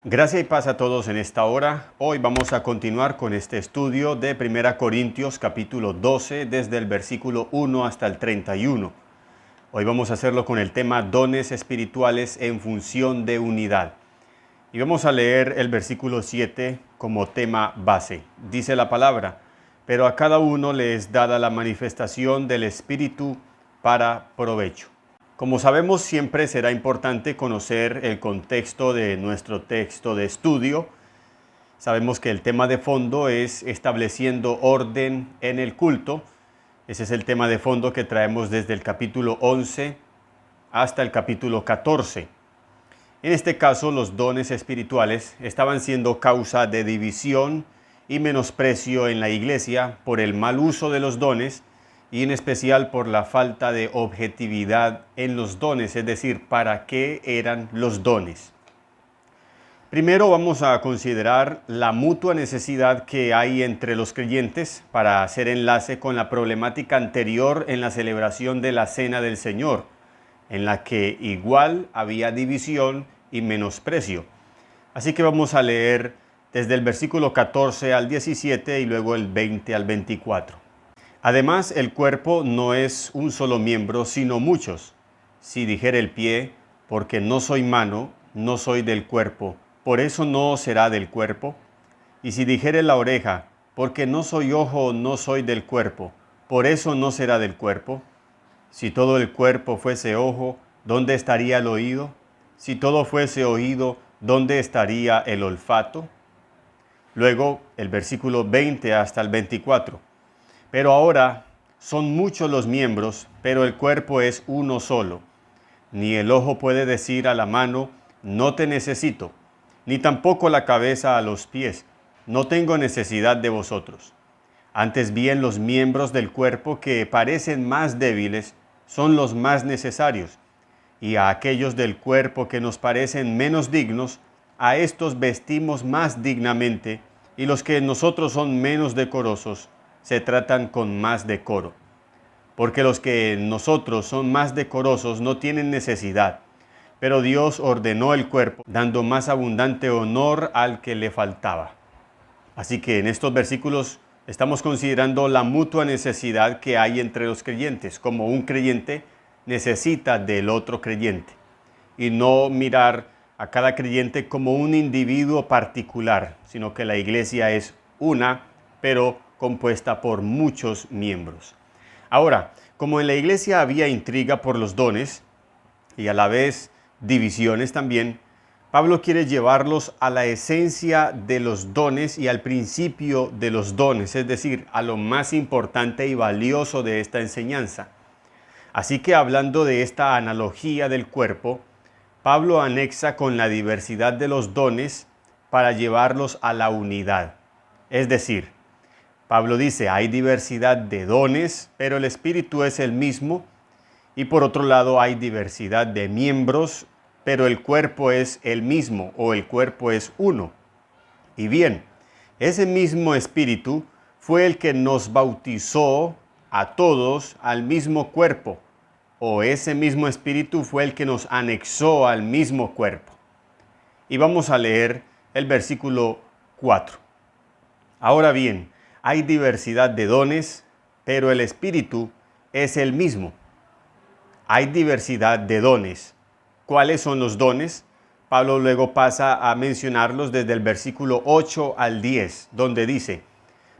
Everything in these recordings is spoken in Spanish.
Gracia y paz a todos en esta hora. Hoy vamos a continuar con este estudio de 1 Corintios capítulo 12 desde el versículo 1 hasta el 31. Hoy vamos a hacerlo con el tema dones espirituales en función de unidad. Y vamos a leer el versículo 7 como tema base. Dice la palabra: pero a cada uno le es dada la manifestación del Espíritu para provecho. Como sabemos, siempre será importante conocer el contexto de nuestro texto de estudio. Sabemos que el tema de fondo es estableciendo orden en el culto. Ese es el tema de fondo que traemos desde el capítulo 11 hasta el capítulo 14. En este caso, los dones espirituales estaban siendo causa de división y menosprecio en la iglesia por el mal uso de los dones, y en especial por la falta de objetividad en los dones, es decir, ¿para qué eran los dones? Primero vamos a considerar la mutua necesidad que hay entre los creyentes para hacer enlace con la problemática anterior en la celebración de la Cena del Señor, en la que igual había división y menosprecio. Así que vamos a leer desde el versículo 14 al 17 y luego el 20 al 24. Además, el cuerpo no es un solo miembro, sino muchos. Si dijere el pie, porque no soy mano, no soy del cuerpo, por eso no será del cuerpo. Y si dijere la oreja, porque no soy ojo, no soy del cuerpo, por eso no será del cuerpo. Si todo el cuerpo fuese ojo, ¿dónde estaría el oído? Si todo fuese oído, ¿dónde estaría el olfato? Luego, el versículo 20 hasta el 24. Pero ahora son muchos los miembros, pero el cuerpo es uno solo. Ni el ojo puede decir a la mano, no te necesito, ni tampoco la cabeza a los pies, no tengo necesidad de vosotros. Antes bien, los miembros del cuerpo que parecen más débiles son los más necesarios, y a aquellos del cuerpo que nos parecen menos dignos, a estos vestimos más dignamente, y los que en nosotros son menos decorosos, se tratan con más decoro. Porque los que en nosotros son más decorosos no tienen necesidad, pero Dios ordenó el cuerpo, dando más abundante honor al que le faltaba. Así que en estos versículos estamos considerando la mutua necesidad que hay entre los creyentes, como un creyente necesita del otro creyente, y no mirar a cada creyente como un individuo particular, sino que la iglesia es una, pero compuesta por muchos miembros. Ahora, como en la iglesia había intriga por los dones y a la vez divisiones también, Pablo quiere llevarlos a la esencia de los dones y al principio de los dones, es decir, a lo más importante y valioso de esta enseñanza. Así que hablando de esta analogía del cuerpo, Pablo anexa con la diversidad de los dones para llevarlos a la unidad. Es decir, Pablo dice, hay diversidad de dones, pero el Espíritu es el mismo. Y por otro lado, hay diversidad de miembros, pero el cuerpo es el mismo, o el cuerpo es uno. Y bien, ese mismo Espíritu fue el que nos bautizó a todos al mismo cuerpo, o ese mismo Espíritu fue el que nos anexó al mismo cuerpo. Y vamos a leer el versículo 4. Ahora bien, hay diversidad de dones, pero el Espíritu es el mismo. Hay diversidad de dones. ¿Cuáles son los dones? Pablo luego pasa a mencionarlos desde el versículo 8 al 10, donde dice: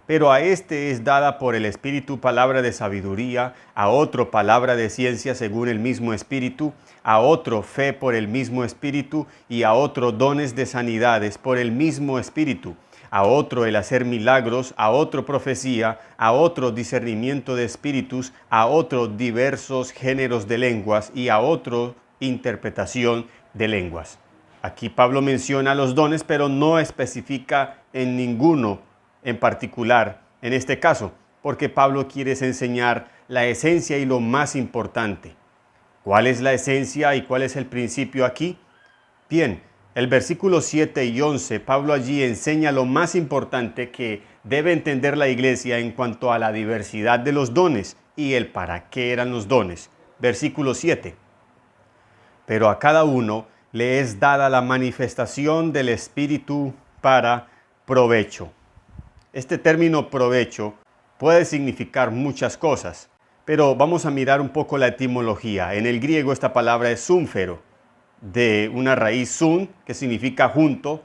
pero a este es dada por el Espíritu palabra de sabiduría, a otro palabra de ciencia según el mismo Espíritu, a otro fe por el mismo Espíritu, y a otro dones de sanidades por el mismo Espíritu, a otro el hacer milagros, a otro profecía, a otro discernimiento de espíritus, a otro diversos géneros de lenguas y a otro interpretación de lenguas. Aquí Pablo menciona los dones, pero no especifica en ninguno en particular en este caso, porque Pablo quiere enseñar la esencia y lo más importante. ¿Cuál es la esencia y cuál es el principio aquí? Bien, el versículo 7 y 11, Pablo allí enseña lo más importante que debe entender la iglesia en cuanto a la diversidad de los dones y el para qué eran los dones. Versículo 7. Pero a cada uno le es dada la manifestación del Espíritu para provecho. Este término provecho puede significar muchas cosas, pero vamos a mirar un poco la etimología. En el griego esta palabra es súmfero, de una raíz sun, que significa junto,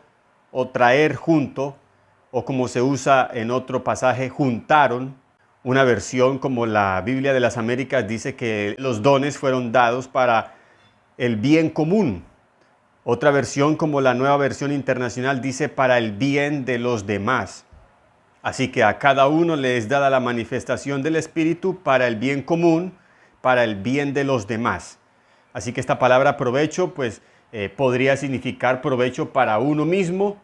o traer junto, o como se usa en otro pasaje, juntaron. Una versión como la Biblia de las Américas dice que los dones fueron dados para el bien común. Otra versión como la Nueva Versión Internacional dice para el bien de los demás. Así que a cada uno le es dada la manifestación del Espíritu para el bien común, para el bien de los demás. Así que esta palabra provecho pues podría significar provecho para uno mismo,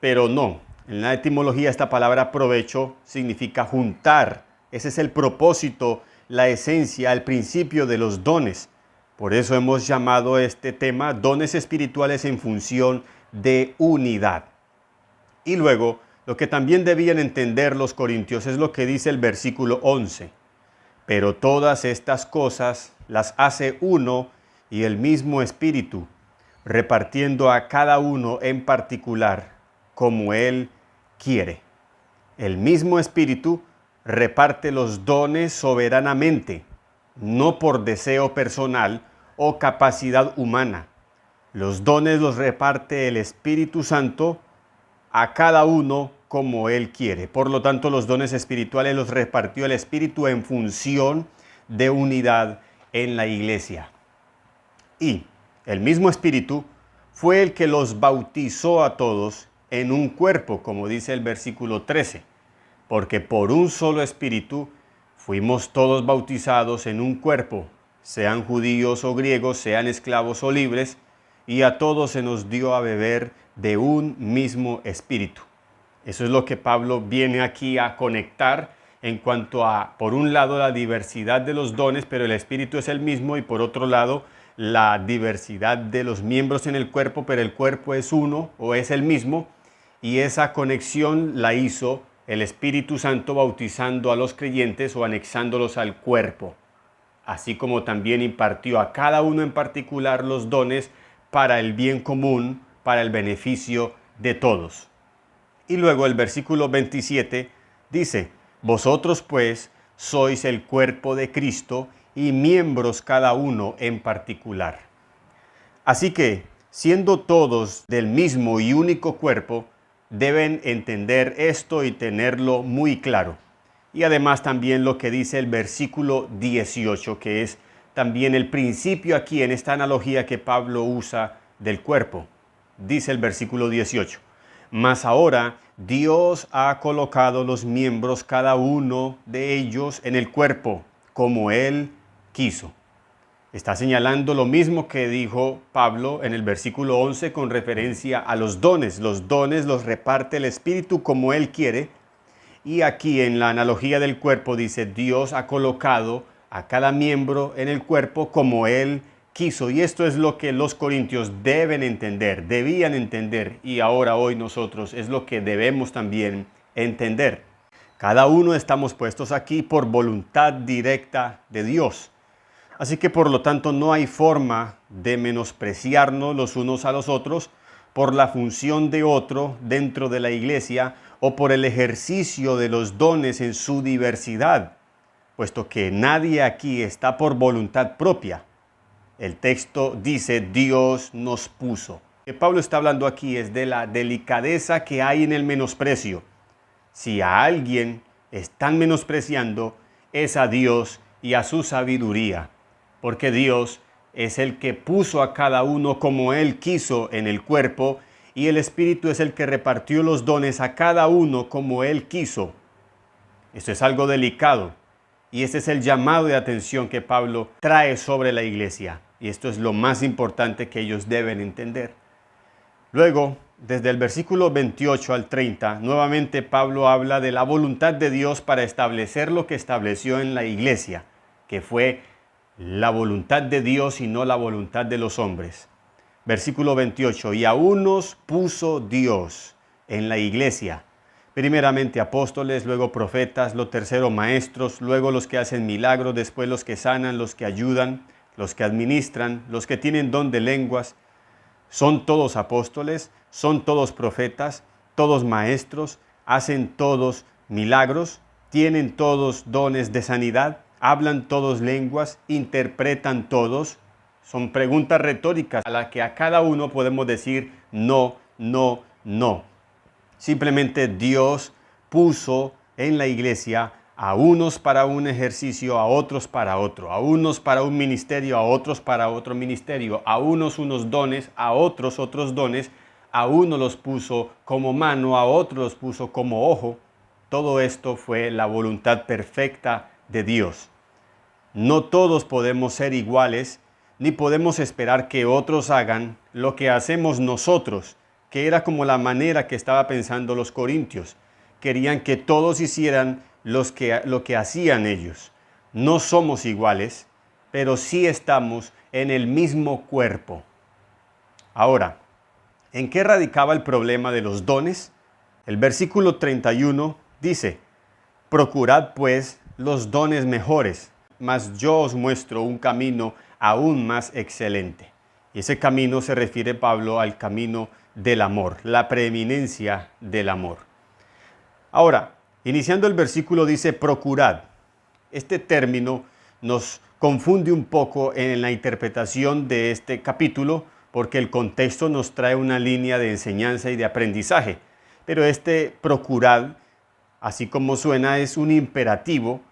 pero no. En la etimología esta palabra provecho significa juntar. Ese es el propósito, la esencia, el principio de los dones. Por eso hemos llamado este tema dones espirituales en función de unidad. Y luego, lo que también debían entender los corintios es lo que dice el versículo 11. Pero todas estas cosas las hace uno y el mismo Espíritu, repartiendo a cada uno en particular como Él quiere. El mismo Espíritu reparte los dones soberanamente, no por deseo personal o capacidad humana. Los dones los reparte el Espíritu Santo a cada uno como Él quiere. Por lo tanto, los dones espirituales los repartió el Espíritu en función de unidad en la iglesia. Y el mismo Espíritu fue el que los bautizó a todos en un cuerpo, como dice el versículo 13. Porque por un solo Espíritu fuimos todos bautizados en un cuerpo, sean judíos o griegos, sean esclavos o libres, y a todos se nos dio a beber de un mismo Espíritu. Eso es lo que Pablo viene aquí a conectar en cuanto a, por un lado, la diversidad de los dones, pero el Espíritu es el mismo, y por otro lado, la diversidad de los miembros en el cuerpo, pero el cuerpo es uno o es el mismo, y esa conexión la hizo el Espíritu Santo bautizando a los creyentes o anexándolos al cuerpo, así como también impartió a cada uno en particular los dones para el bien común, para el beneficio de todos. Y luego el versículo 27 dice, vosotros pues sois el cuerpo de Cristo y miembros cada uno en particular. Así que, siendo todos del mismo y único cuerpo, deben entender esto y tenerlo muy claro. Y además también lo que dice el versículo 18, que es también el principio aquí en esta analogía que Pablo usa del cuerpo. Dice el versículo 18, mas ahora Dios ha colocado los miembros cada uno de ellos en el cuerpo, como Él quiso. Está señalando lo mismo que dijo Pablo en el versículo 11 con referencia a los dones. Los dones los reparte el Espíritu como Él quiere. Y aquí en la analogía del cuerpo dice, Dios ha colocado a cada miembro en el cuerpo como Él quiso. Y esto es lo que los corintios deben entender, debían entender. Y ahora hoy nosotros es lo que debemos también entender. Cada uno estamos puestos aquí por voluntad directa de Dios. Así que por lo tanto no hay forma de menospreciarnos los unos a los otros por la función de otro dentro de la iglesia o por el ejercicio de los dones en su diversidad, puesto que nadie aquí está por voluntad propia. El texto dice, Dios nos puso. Lo que Pablo está hablando aquí es de la delicadeza que hay en el menosprecio. Si a alguien están menospreciando, es a Dios y a su sabiduría. Porque Dios es el que puso a cada uno como Él quiso en el cuerpo, y el Espíritu es el que repartió los dones a cada uno como Él quiso. Esto es algo delicado, y este es el llamado de atención que Pablo trae sobre la iglesia, y esto es lo más importante que ellos deben entender. Luego, desde el versículo 28 al 30, nuevamente Pablo habla de la voluntad de Dios para establecer lo que estableció en la iglesia, que fue la voluntad de Dios y no la voluntad de los hombres. Versículo 28, y a unos puso Dios en la iglesia, primeramente apóstoles, luego profetas, lo tercero maestros, luego los que hacen milagros, después los que sanan, los que ayudan, los que administran, los que tienen don de lenguas, Son todos apóstoles, son todos profetas, todos maestros, hacen todos milagros, tienen todos dones de sanidad, hablan todos lenguas, interpretan todos. Son preguntas retóricas a las que a cada uno podemos decir no, no, no. Simplemente Dios puso en la iglesia a unos para un ejercicio, a otros para otro, a unos para un ministerio, a otros para otro ministerio, a unos dones, a otros dones, a unos los puso como mano, a otros los puso como ojo. Todo esto fue la voluntad perfecta de Dios. No todos podemos ser iguales, ni podemos esperar que otros hagan lo que hacemos nosotros, que era como la manera que estaba pensando los corintios. Querían que todos hicieran lo que hacían ellos. No somos iguales, pero sí estamos en el mismo cuerpo. Ahora, ¿en qué radicaba el problema de los dones? El versículo 31 dice: procurad pues los dones mejores, mas yo os muestro un camino aún más excelente. Y ese camino se refiere Pablo al camino del amor, la preeminencia del amor. Ahora, iniciando el versículo dice procurad. Este término nos confunde un poco en la interpretación de este capítulo porque el contexto nos trae una línea de enseñanza y de aprendizaje. Pero este procurad, así como suena, es un imperativo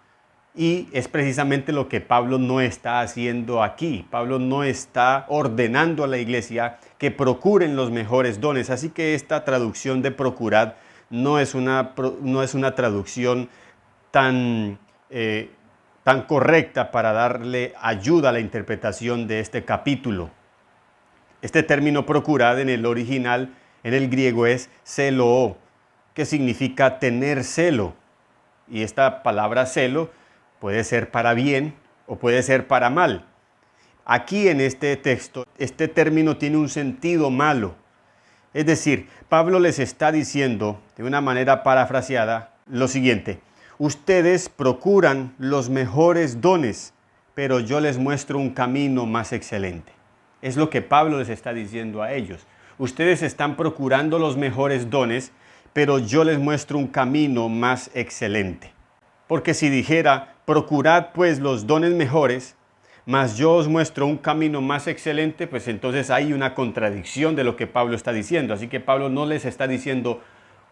y es precisamente lo que Pablo no está haciendo aquí. Pablo no está ordenando a la iglesia que procuren los mejores dones. Así que esta traducción de procurad no es una traducción tan correcta para darle ayuda a la interpretación de este capítulo. Este término procurad en el original, en el griego, es zeloo, que significa tener celo. Y esta palabra celo puede ser para bien o puede ser para mal. Aquí en este texto, este término tiene un sentido malo. Es decir, Pablo les está diciendo, de una manera parafraseada, lo siguiente: ustedes procuran los mejores dones, pero yo les muestro un camino más excelente. Es lo que Pablo les está diciendo a ellos. Ustedes están procurando los mejores dones, pero yo les muestro un camino más excelente. Porque si dijera, procurad pues los dones mejores, mas yo os muestro un camino más excelente, pues entonces hay una contradicción de lo que Pablo está diciendo. Así que Pablo no les está diciendo,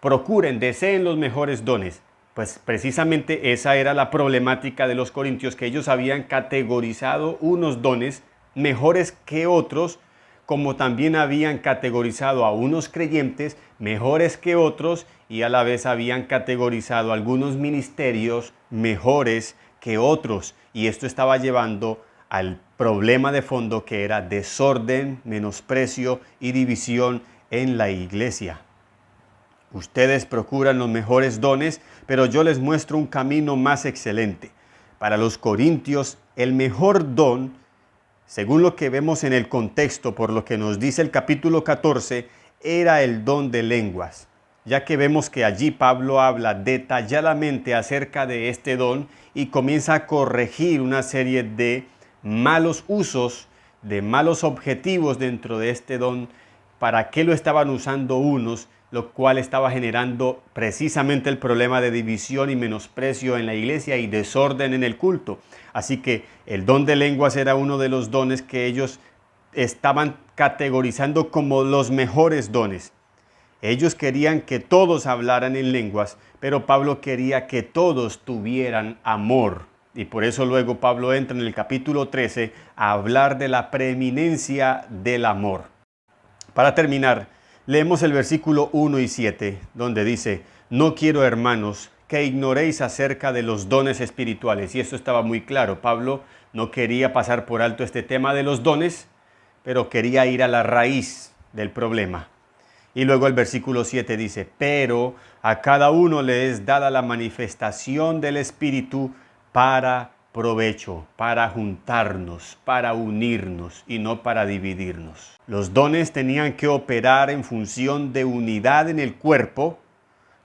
procuren, deseen los mejores dones. Pues precisamente esa era la problemática de los corintios, que ellos habían categorizado unos dones mejores que otros, como también habían categorizado a unos creyentes mejores que otros y a la vez habían categorizado algunos ministerios mejores que otros. Y esto estaba llevando al problema de fondo, que era desorden, menosprecio y división en la iglesia. Ustedes procuran los mejores dones, pero yo les muestro un camino más excelente. Para los corintios, el mejor don, según lo que vemos en el contexto, por lo que nos dice el capítulo 14, era el don de lenguas, ya que vemos que allí Pablo habla detalladamente acerca de este don y comienza a corregir una serie de malos usos, de malos objetivos dentro de este don, para qué lo estaban usando unos, lo cual estaba generando precisamente el problema de división y menosprecio en la iglesia y desorden en el culto. Así que el don de lenguas era uno de los dones que ellos estaban categorizando como los mejores dones. Ellos querían que todos hablaran en lenguas, pero Pablo quería que todos tuvieran amor. Y por eso luego Pablo entra en el capítulo 13 a hablar de la preeminencia del amor. Para terminar, leemos el versículo 1 y 7, donde dice: no quiero, hermanos, que ignoréis acerca de los dones espirituales. Y esto estaba muy claro. Pablo no quería pasar por alto este tema de los dones, pero quería ir a la raíz del problema. Y luego el versículo 7 dice: pero a cada uno le es dada la manifestación del Espíritu para provecho, para juntarnos, para unirnos y no para dividirnos. Los dones tenían que operar en función de unidad en el cuerpo,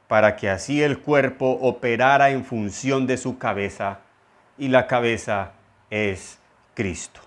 para que así el cuerpo operara en función de su cabeza, y la cabeza es Cristo.